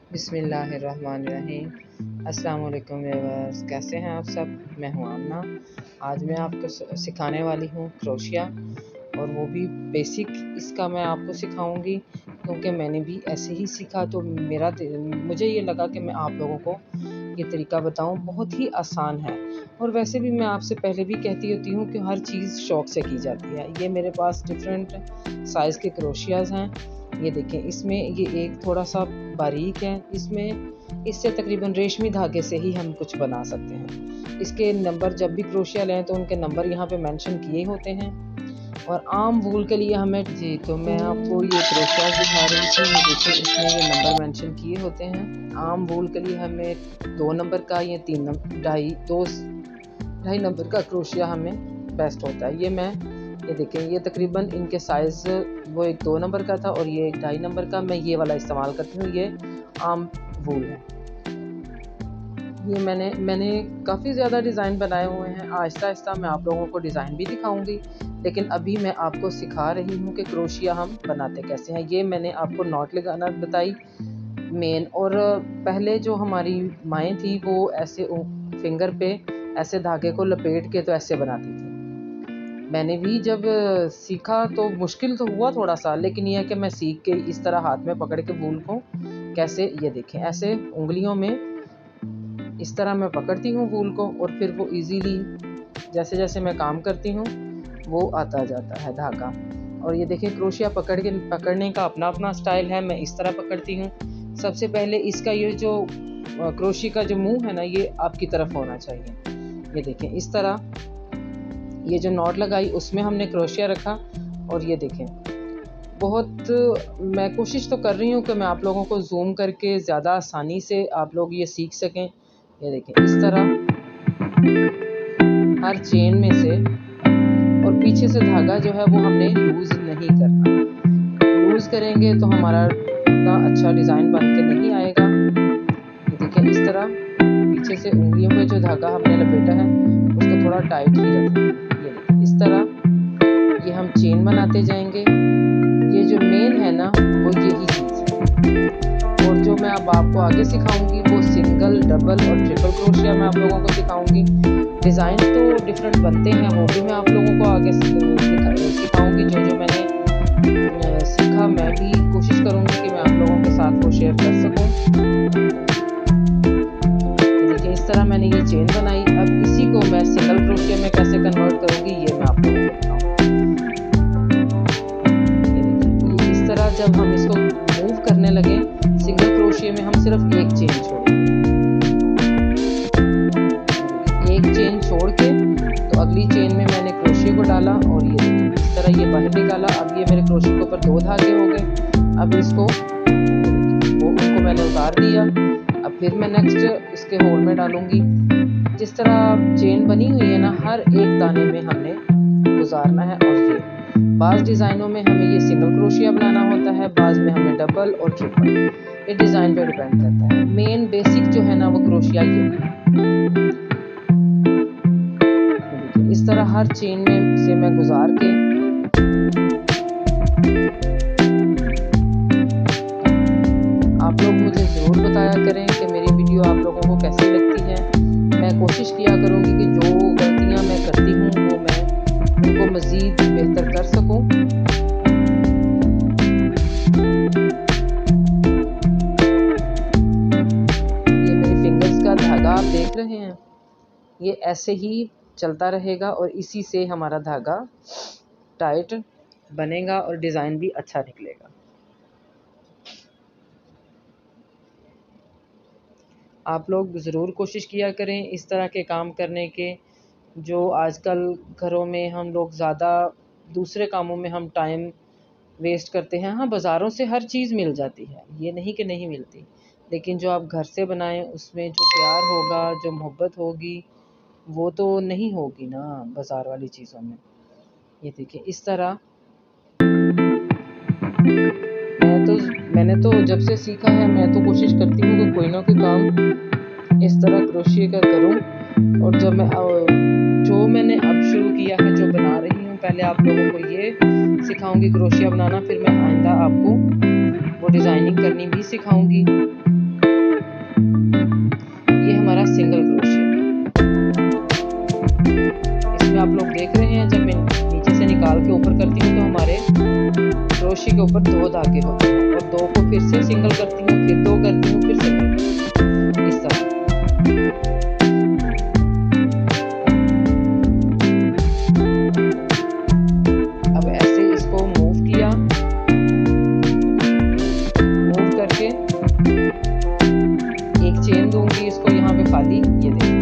बिस्मिल्लाहिर्रहमानिर्रहीम। अस्सलाम वालेकुम व्यूअर्स, कैसे हैं आप सब। मैं हूं आमना। आज मैं आपको सिखाने वाली हूं क्रोशिया, और वो भी बेसिक इसका मैं आपको सिखाऊंगी क्योंकि मैंने भी ऐसे ही सीखा। तो मुझे ये लगा कि मैं आप लोगों को ये तरीका बताऊं। बहुत ही आसान है, और वैसे भी मैं आपसे पहले भी कहती होती हूँ कि हर चीज़ शौक़ से की जाती है। ये मेरे पास डिफरेंट साइज़ के क्रोशियाज़ हैं। ये देखें, इसमें ये एक थोड़ा सा बारीक है, इससे तकरीबन रेशमी धागे से ही हम कुछ बना सकते हैं। इसके नंबर जब भी क्रोशिया लें तो उनके नंबर यहाँ पे मेंशन किए होते हैं। और आम वूल के लिए हमें तो मैं आपको ये क्रोशिया दिखा रही थी। ये देखिए, इसमें ये नंबर मेंशन किए होते हैं। आम वूल के लिए हमें 2 नंबर का, ये 3 नंबर, ढाई नंबर का क्रोशिया हमें बेस्ट होता है। ये देखें, ये तकरीबन इनके साइज़ वो एक 2 नंबर का था और ये एक 2.5 नंबर का। मैं ये वाला इस्तेमाल करती हूँ। ये आम वूल है। ये मैंने काफ़ी ज़्यादा डिज़ाइन बनाए हुए हैं। आहिस्ता आहिस्ता मैं आप लोगों को डिज़ाइन भी दिखाऊंगी, लेकिन अभी मैं आपको सिखा रही हूँ कि क्रोशिया हम बनाते कैसे हैं। ये मैंने आपको नॉट लगाना बताई मेन। और पहले जो हमारी माएँ थी वो ऐसे फिंगर पे ऐसे धागे को लपेट के तो ऐसे बनाती थी। मैंने भी जब सीखा तो मुश्किल तो हुआ थोड़ा सा, लेकिन यह है कि मैं सीख के इस तरह हाथ में पकड़ के वूल को कैसे, ये देखें, ऐसे उंगलियों में इस तरह मैं पकड़ती हूँ वूल को, और फिर वो इजीली जैसे जैसे मैं काम करती हूँ वो आता जाता है धागा। और ये देखें, क्रोशिया पकड़ने का अपना अपना स्टाइल है। मैं इस तरह पकड़ती हूँ। सबसे पहले इसका ये जो क्रोशिया का जो मुंह है ना, ये आपकी तरफ होना चाहिए। ये देखें, इस तरह ये जो नॉट लगाई उसमें हमने क्रोशिया रखा। और ये देखें, मैं कोशिश तो कर रही हूँ कि मैं आप लोगों को जूम करके ज़्यादा आसानी से आप लोग ये सीख सकें। ये देखें, इस तरह हर चेन में से, और पीछे से धागा जो है वो हमने लूज़ नहीं करना। लूज़ करेंगे तो हमारा इतना अच्छा डिज़ाइन बन के नहीं आएगा। ये देखें, इस तरह पीछे से उंगलियों पे जो धागा हमने लपेटा है उसको थोड़ा टाइट ही रखना। ये देखें, इस तरह ये हम चेन बनाते जाएंगे। ये जो मेन है ना, वो यही चीज़ है। और जो मैं अब आपको आगे सिखाऊंगी वो सिंगल, डबल और ट्रिपल क्रोशिया मैं आप लोगों को सिखाऊंगी। डिज़ाइन तो डिफरेंट बनते हैं, वो भी मैं आप लोगों को आगे सिखाऊंगी। जो मैंने सीखा, मैं भी कोशिश करूंगी कि मैं आप लोगों के साथ वो शेयर कर सकूं। देखिए, इस तरह मैंने ये चेन बनाई। अब इसी को मैं सिंगल क्रोशिया में कैसे कन्वर्ट करूंगी ये मैं आप लोगों को बताऊंगी। इस तरह जब हम इसको मूव करने लगे सिंगल क्रोशिया में, हम सिर्फ एक चेन छोड़ेंगे। एक चेन छोड़ के तो अगली चेन में मैंने क्रोशिया को डाला, और ये देखिए, इस तरह ये बाहर निकाला। अब ये मेरे क्रोशिया के ऊपर 2 धागे हो गए। अब उनको मैंने उतार दिया। अब फिर मैं नेक्स्ट इसके होल में डालूंगी। जिस तरह चेन बनी हुई है ना, हर एक दाने में हमने गुजारना है। और ये बाज़ डिज़ाइनों में हमें ये सिंगल क्रोशिया बनाना होता है, बाज़ में हमें डबल और ट्रिपल। ये डिज़ाइन पे डिपेंड करता है। मेन बेसिक जो है ना वो क्रोशिया ये है। इस तरह हर चेन में से मैं गुजार के आप लोग मुझे ज़रूर बताया करें कि मेरी वीडियो आप लोगों को कैसी लगती है। मैं कोशिश किया करूँगी कि जो गलतियाँ मैं करती हूँ वो मैं उनको मज़ीद बेहतर कर सकूँ। ये मेरी फिंगर्स का धागा आप देख रहे हैं, ये ऐसे ही चलता रहेगा और इसी से हमारा धागा टाइट बनेगा और डिज़ाइन भी अच्छा निकलेगा। आप लोग ज़रूर कोशिश किया करें इस तरह के काम करने के। जो आजकल घरों में हम लोग ज़्यादा दूसरे कामों में हम टाइम वेस्ट करते हैं। हाँ, बाज़ारों से हर चीज़ मिल जाती है, ये नहीं कि नहीं मिलती, लेकिन जो आप घर से बनाएं उसमें जो प्यार होगा, जो मोहब्बत होगी, वो तो नहीं होगी ना बाज़ार वाली चीज़ों में। ये देखिए, इस तरह मैंने तो जब से सीखा है, मैं तो कोशिश करती हूँ कि कोई ना कोई काम इस तरह क्रोशिया का करूँ। और जो मैंने अब शुरू किया है, जो बना रही हूँ, पहले आप लोगों को ये सिखाऊंगी क्रोशिया बनाना, फिर मैं आइंदा आपको वो डिज़ाइनिंग करनी भी सिखाऊंगी। इसमें आप लोग देख रहे हैं, जब मैं नीचे से निकाल के ऊपर करती हूँ तो हमारे क्रोशे के ऊपर 2 धागे होते हैं, और 2 को फिर से सिंगल करती हूँ, फिर 2 करती हूँ, फिर सिंगल करती हूँ, इस तरह। अब ऐसे इसको मूव किया, मूव करके एक चेन दूंगी इसको यहाँ पे खाली, ये देखिए,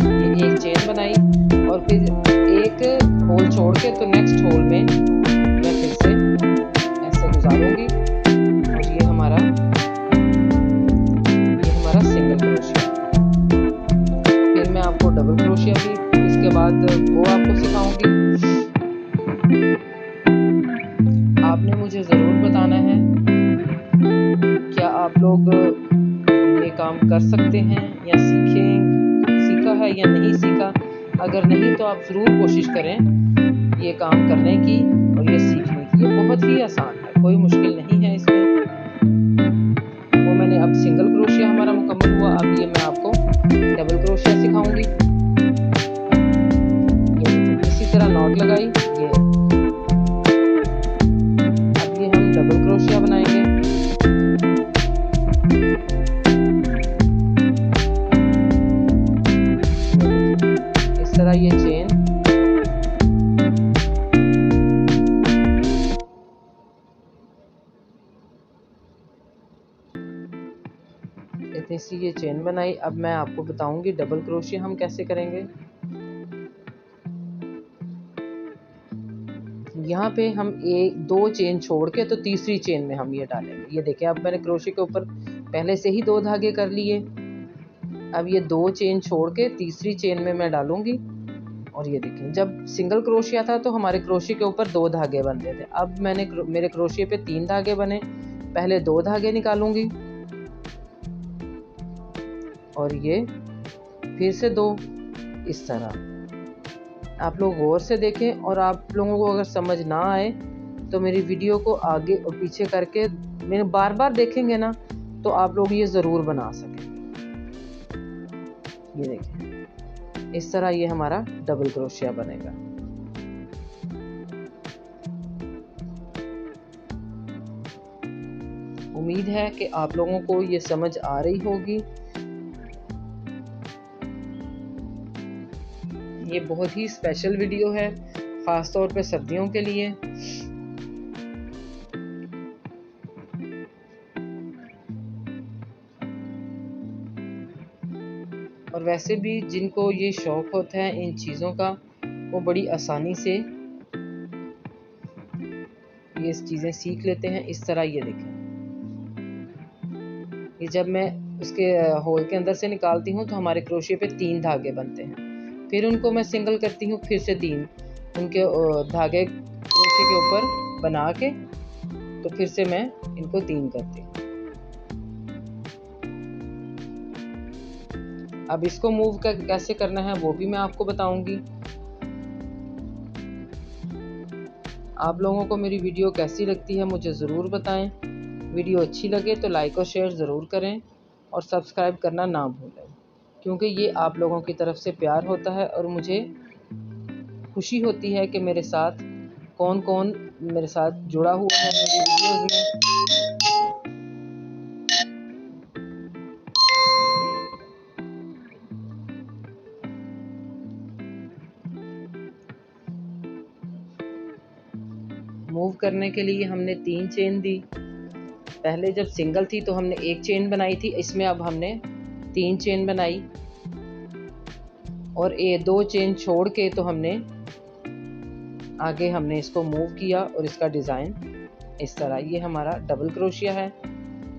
ये एक चेन बनाई, और फिर एक होल छोड़ के तो नेक्स्ट होल में मैं फिर से ऐसे गुजारूंगी, और ये हमारा सिंगल क्रोशिया। फिर मैं आपको डबल क्रोशिया भी इसके बाद वो आपको सिखाऊंगी। आपने मुझे ज़रूर बताना है क्या आप लोग ये काम कर सकते हैं या सीखा है या नहीं सीखा। अगर नहीं तो आप ज़रूर कोशिश करें ये काम करने की और ये सीखने की। ये बहुत ही आसान है, कोई मुश्किल नहीं है इसमें। वो मैंने अब सिंगल क्रोशिया हमारा मुकम्मल हुआ। अब ये मैं आपको डबल क्रोशिया सिखाऊंगी। ये इसी तरह नॉट लगाई, ये अब ये हम डबल क्रोशिया बनाएंगे। इस तरह ये चेन, इतनी सी ये चेन बनाई। अब मैं आपको बताऊंगी डबल क्रोशिया हम कैसे करेंगे। यहाँ पे हम एक 2 चेन छोड़ के तो तीसरी चेन में हम ये डालेंगे। ये देखिए, अब मैंने क्रोशिया के ऊपर पहले से ही 2 धागे कर लिए। अब ये 2 चेन छोड़ के तीसरी चेन में मैं डालूंगी, और ये देखिए, जब सिंगल क्रोशिया था तो हमारे क्रोशिया के ऊपर 2 धागे बनते थे। अब मेरे क्रोशिया पे 3 धागे बने। पहले 2 धागे निकालूंगी, और ये फिर से 2, इस तरह। आप लोग गौर से देखें, और आप लोगों को अगर समझ ना आए तो मेरी वीडियो को आगे और पीछे करके मैंने बार बार देखेंगे ना, तो आप लोग ये ज़रूर बना सकेंगे। ये देखें, इस तरह ये हमारा डबल क्रोशिया बनेगा। उम्मीद है कि आप लोगों को ये समझ आ रही होगी। ये बहुत ही स्पेशल वीडियो है, ख़ास तौर पे सर्दियों के लिए। और वैसे भी जिनको ये शौक़ होता है इन चीज़ों का, वो बड़ी आसानी से ये चीज़ें सीख लेते हैं। इस तरह ये देखें, ये जब मैं उसके होल के अंदर से निकालती हूँ तो हमारे क्रोशिया पे 3 धागे बनते हैं। फिर उनको मैं सिंगल करती हूँ, फिर से 3 उनके धागे क्रोशिया के ऊपर बना के, तो फिर से मैं इनको 3 करती हूँ। अब इसको मूव कैसे करना है वो भी मैं आपको बताऊंगी। आप लोगों को मेरी वीडियो कैसी लगती है मुझे ज़रूर बताएं। वीडियो अच्छी लगे तो लाइक और शेयर ज़रूर करें, और सब्सक्राइब करना ना भूलें, क्योंकि ये आप लोगों की तरफ से प्यार होता है, और मुझे खुशी होती है कि मेरे साथ कौन कौन मेरे साथ जुड़ा हुआ है मेरी वीडियोज़ में। मूव करने के लिए हमने 3 चेन दी। पहले जब सिंगल थी तो हमने 1 चेन बनाई थी, इसमें अब हमने 3 चेन बनाई, और ये 2 चेन छोड़ के तो हमने आगे हमने इसको मूव किया, और इसका डिज़ाइन इस तरह। ये हमारा डबल क्रोशिया है।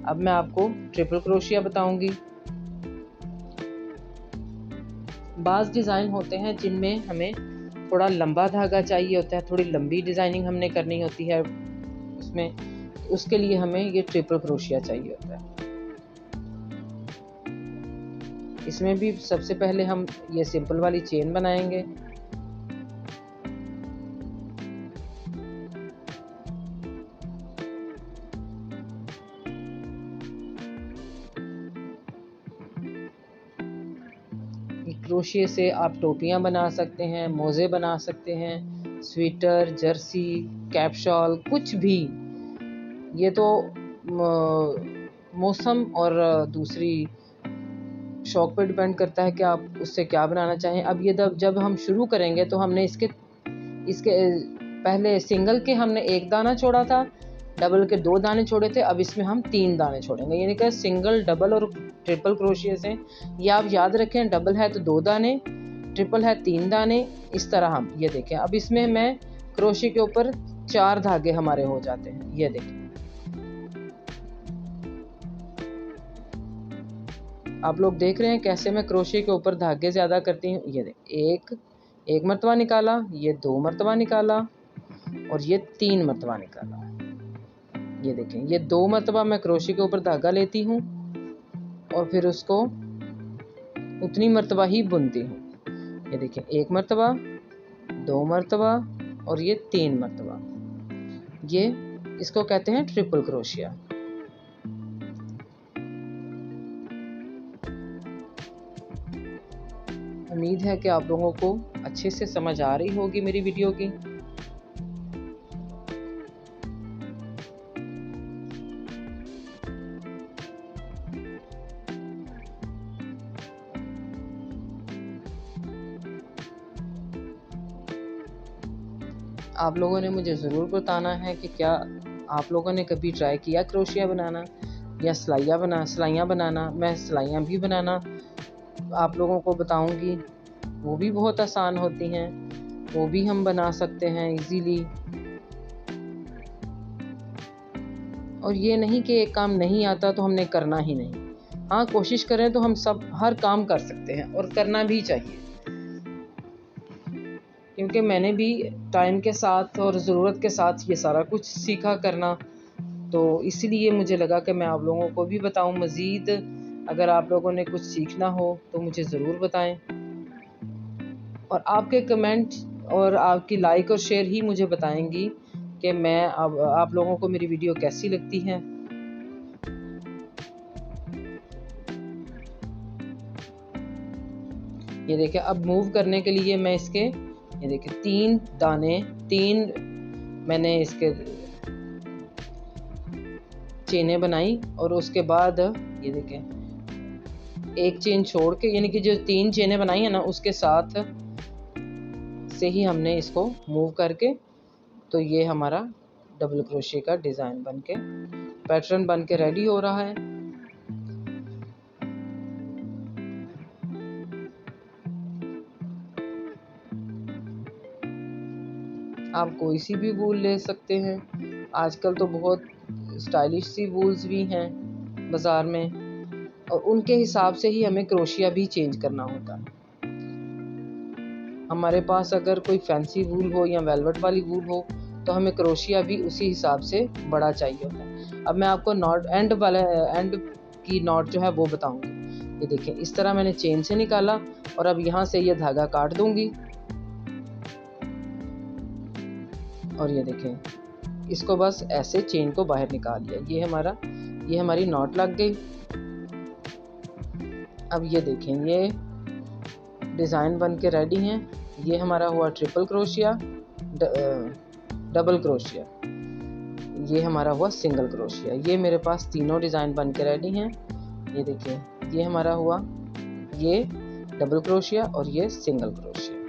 अब मैं आपको ट्रिपल क्रोशिया बताऊंगी। बाज़ डिज़ाइन होते हैं जिनमें हमें थोड़ा लंबा धागा चाहिए होता है, थोड़ी लंबी डिज़ाइनिंग हमने करनी होती है उसमें, उसके लिए हमें ये ट्रिपल क्रोशिया चाहिए होता है। इसमें भी सबसे पहले हम ये सिंपल वाली चेन बनाएंगे। क्रोशिया से आप टोपियाँ बना सकते हैं, मोज़े बना सकते हैं, स्वेटर, जर्सी, कैप शॉल, कुछ भी। ये तो मौसम और दूसरी शौक पर डिपेंड करता है कि आप उससे क्या बनाना चाहें। अब ये जब हम शुरू करेंगे तो हमने इसके पहले सिंगल के हमने 1 दाना छोड़ा था, डबल के 2 दाने छोड़े थे, अब इसमें हम 3 दाने छोड़ेंगे। यानी कि सिंगल, डबल और ट्रिपल क्रोशिया से ये आप याद रखें, डबल है तो 2 दाने, ट्रिपल है 3 दाने, इस तरह हम ये देखें। अब इसमें मैं क्रोशिया के ऊपर 4 धागे हमारे हो जाते हैं, ये देखें। आप लोग देख रहे हैं कैसे मैं क्रोशिया के ऊपर धागे ज़्यादा करती हूँ। ये देख, एक मरतबा निकाला, ये 2 मरतबा निकाला और ये 3 मरतबा निकाला। ये देखें, ये 2 मरतबा मैं क्रोशिया के ऊपर धागा लेती हूँ और फिर उसको उतनी मरतबा ही बुनती हूँ। ये देखें, 1 मरतबा, 2 मरतबा और ये 3 मरतबा। ये इसको कहते हैं ट्रिपल क्रोशिया। उम्मीद है कि आप लोगों को अच्छे से समझ आ रही होगी मेरी वीडियो की। आप लोगों ने मुझे ज़रूर बताना है कि क्या आप लोगों ने कभी ट्राई किया क्रोशिया बनाना या सिलाइयाँ बनाना। मैं सिलाइयाँ भी बनाना आप लोगों को बताऊंगी, वो भी बहुत आसान होती हैं, वो भी हम बना सकते हैं इजीली। और ये नहीं कि एक काम नहीं आता तो हमने करना ही नहीं। हाँ, कोशिश करें तो हम सब हर काम कर सकते हैं और करना भी चाहिए, क्योंकि मैंने भी टाइम के साथ और ज़रूरत के साथ ये सारा कुछ सीखा करना, तो इसीलिए मुझे लगा कि मैं आप लोगों को भी बताऊं। मज़ीद अगर आप लोगों ने कुछ सीखना हो तो मुझे ज़रूर बताएं, और आपके कमेंट और आपकी लाइक और शेयर ही मुझे बताएंगी कि मैं अब आप लोगों को मेरी वीडियो कैसी लगती है। ये देखिए, अब मूव करने के लिए मैं इसके, ये देखिए 3 दाने, 3 मैंने इसके चेनें बनाई और उसके बाद ये देखें 1 चेन छोड़ के, यानी कि जो 3 चेनें बनाई है ना उसके साथ से ही हमने इसको मूव करके, तो ये हमारा डबल क्रोशिया का डिज़ाइन बनके, पैटर्न बनके रेडी हो रहा है। आप कोई सी भी वूल ले सकते हैं, आजकल तो बहुत स्टाइलिश सी वूल्स भी हैं बाज़ार में, और उनके हिसाब से ही हमें क्रोशिया भी चेंज करना होता है। हमारे पास अगर कोई फैंसी वूल हो या वेलवेट वाली वूल हो तो हमें क्रोशिया भी उसी हिसाब से बड़ा चाहिए होता है। अब मैं आपको नॉट एंड की नॉट जो है वो बताऊंगी। ये देखें, इस तरह मैंने चेन से निकाला और अब यहाँ से ये धागा काट दूंगी और ये देखें, इसको बस ऐसे चेन को बाहर निकाल लिया। ये हमारी नॉट लग गई। अब ये देखें, ये डिज़ाइन बन के रेडी हैं। ये हमारा हुआ ट्रिपल क्रोशिया, डबल क्रोशिया, ये हमारा हुआ सिंगल क्रोशिया। ये मेरे पास तीनों डिज़ाइन बन के रेडी हैं। ये देखिए, ये हमारा हुआ ये डबल क्रोशिया और ये सिंगल क्रोशिया।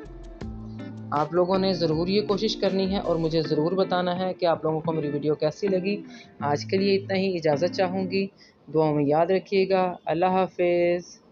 आप लोगों ने ज़रूर ये कोशिश करनी है और मुझे ज़रूर बताना है कि आप लोगों को मेरी वीडियो कैसी लगी। आज के लिए इतना ही, इजाज़त चाहूँगी। दुआ में याद रखिएगा। अल्लाह हाफ़िज़।